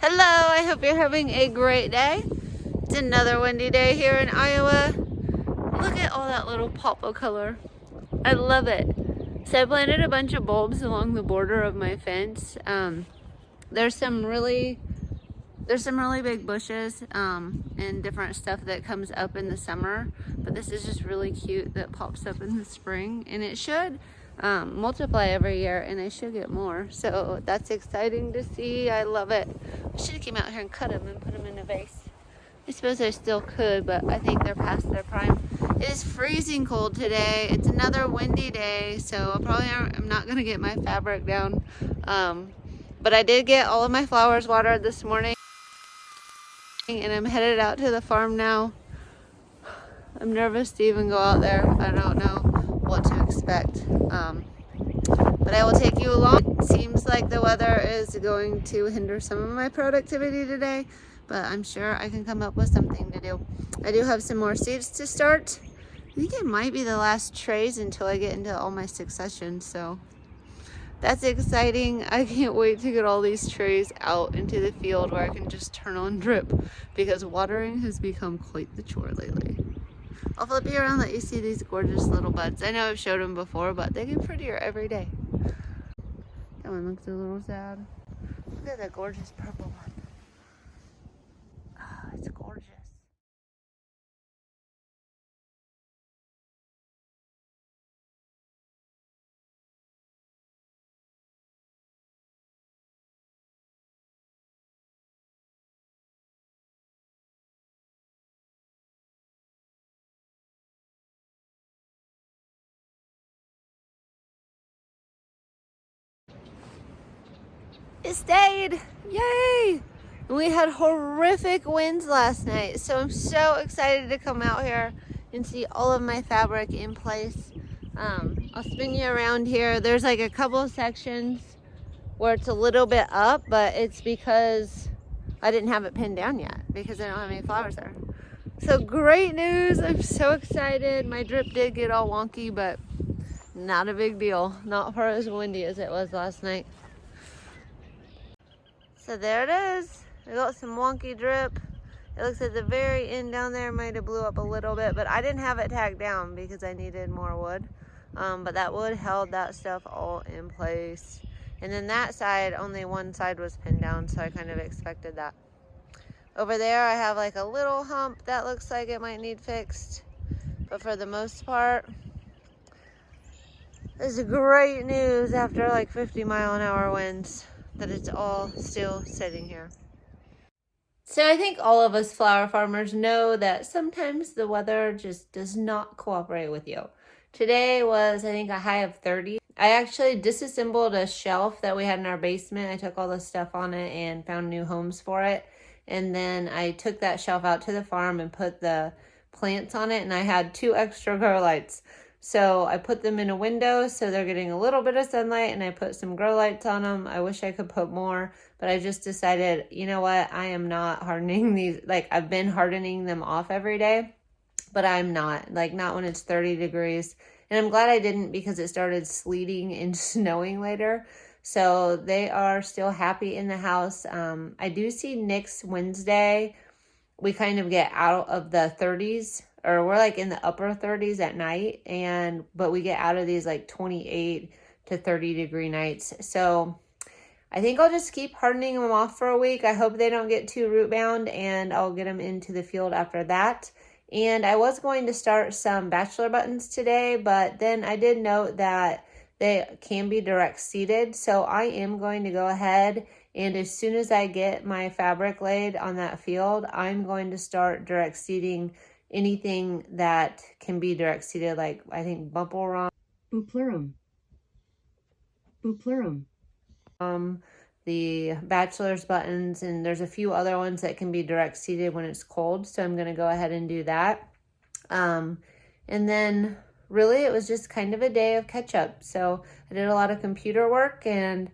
Hello, I hope you're having a great day. It's another windy day here in Iowa. Look at all that little pop-up color. I love it. So I planted a bunch of bulbs along the border of my fence. There's some really big bushes and different stuff that comes up in the summer, but this is just really cute that pops up in the spring, and it should multiply every year, and I should get more. So that's exciting to see. I love it. I should have came out here and cut them and put them in a vase. I suppose I still could, but I think they're past their prime. It is freezing cold today. It's another windy day, so I'm not gonna get my fabric down. But I did get all of my flowers watered this morning, and I'm headed out to the farm now. I'm nervous to even go out there. I don't know what to expect. But I will take you along. It seems like the weather is going to hinder some of my productivity today, but I'm sure I can come up with something to do. I do have some more seeds to start. I think it might be the last trays until I get into all my successions, so that's exciting. I can't wait to get all these trays out into the field where I can just turn on drip, because watering has become quite the chore lately. I'll flip you around, let you see these gorgeous little buds. I know I've showed them before, but they get prettier every day. That one looks a little sad. Look at that gorgeous purple one. Oh, it's gorgeous. It stayed! Yay! We had horrific winds last night, so I'm so excited to come out here and see all of my fabric in place. I'll spin you around here. There's like a couple of sections where it's a little bit up, but it's because I didn't have it pinned down yet because I don't have any flowers there. So great news! I'm so excited. My drip did get all wonky, but not a big deal. Not for as windy as it was last night. So there it is. I got some wonky drip. It looks at the very end down there might have blew up a little bit, but I didn't have it tacked down because I needed more wood. But that wood held that stuff all in place. And then that side, only one side was pinned down, so I kind of expected that. Over there I have like a little hump that looks like it might need fixed. But for the most part, this is great news after like 50-mile-an-hour winds, that it's all still sitting here. So I think all of us flower farmers know that sometimes the weather just does not cooperate with you. Today was, I think, a high of 30. I actually disassembled a shelf that we had in our basement. I took all the stuff on it and found new homes for it. And then I took that shelf out to the farm and put the plants on it, and I had 2 extra grow lights. So I put them in a window so they're getting a little bit of sunlight, and I put some grow lights on them. I wish I could put more, but I just decided, you know what, I am not hardening these. Like, I've been hardening them off every day, but I'm not. Like, not when it's 30 degrees. And I'm glad I didn't, because it started sleeting and snowing later. So they are still happy in the house. I do see next Wednesday we kind of get out of the 30s, or we're like in the upper 30s at night, but we get out of these like 28 to 30 degree nights. So I think I'll just keep hardening them off for a week. I hope they don't get too root bound, and I'll get them into the field after that. And I was going to start some bachelor buttons today, but then I did note that they can be direct seeded. So I am going to go ahead, and as soon as I get my fabric laid on that field, I'm going to start direct seeding anything that can be direct seeded, like I think bumple run, buplurum, the bachelor's buttons, and there's a few other ones that can be direct seeded when it's cold. So I'm going to go ahead and do that. And then really it was just kind of a day of catch up. So I did a lot of computer work, and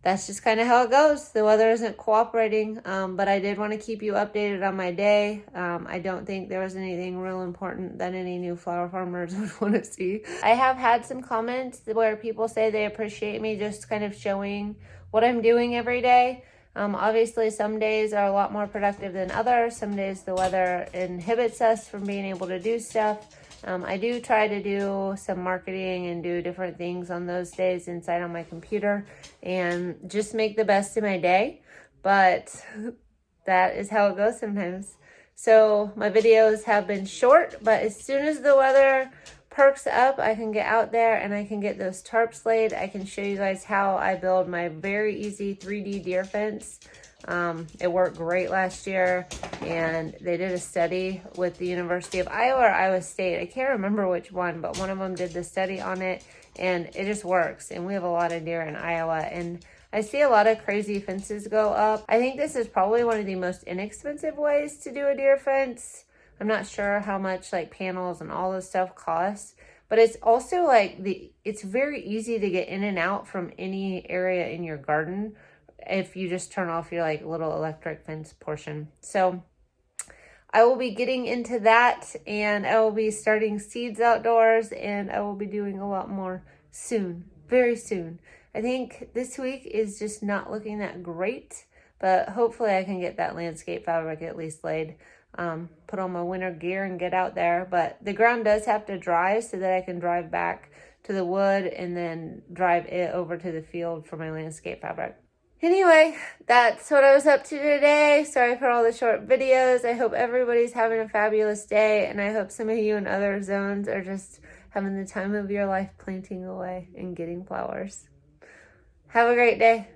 that's just kind of how it goes. The weather isn't cooperating, but I did want to keep you updated on my day. I don't think there was anything real important that any new flower farmers would want to see. I have had some comments where people say they appreciate me just kind of showing what I'm doing every day. Obviously, some days are a lot more productive than others. Some days the weather inhibits us from being able to do stuff. I do try to do some marketing and do different things on those days inside on my computer and just make the best of my day. But that is how it goes sometimes. So my videos have been short, but as soon as the weather perks up, I can get out there and I can get those tarps laid. I can show you guys how I build my very easy 3D deer fence. It worked great last year, and they did a study with the University of Iowa or Iowa State. I can't remember which one, but one of them did the study on it, and it just works. And we have a lot of deer in Iowa, and I see a lot of crazy fences go up. I think this is probably one of the most inexpensive ways to do a deer fence. I'm not sure how much like panels and all this stuff costs, but it's also like it's very easy to get in and out from any area in your garden if you just turn off your like little electric fence portion. So I will be getting into that, and I will be starting seeds outdoors, and I will be doing a lot more soon, very soon. I think this week is just not looking that great, but hopefully I can get that landscape fabric at least laid. Put on my winter gear and get out there, but the ground does have to dry so that I can drive back to the wood and then drive it over to the field for my landscape fabric. Anyway, that's what I was up to today. Sorry for all the short videos. I hope everybody's having a fabulous day, and I hope some of you in other zones are just having the time of your life planting away and getting flowers. Have a great day.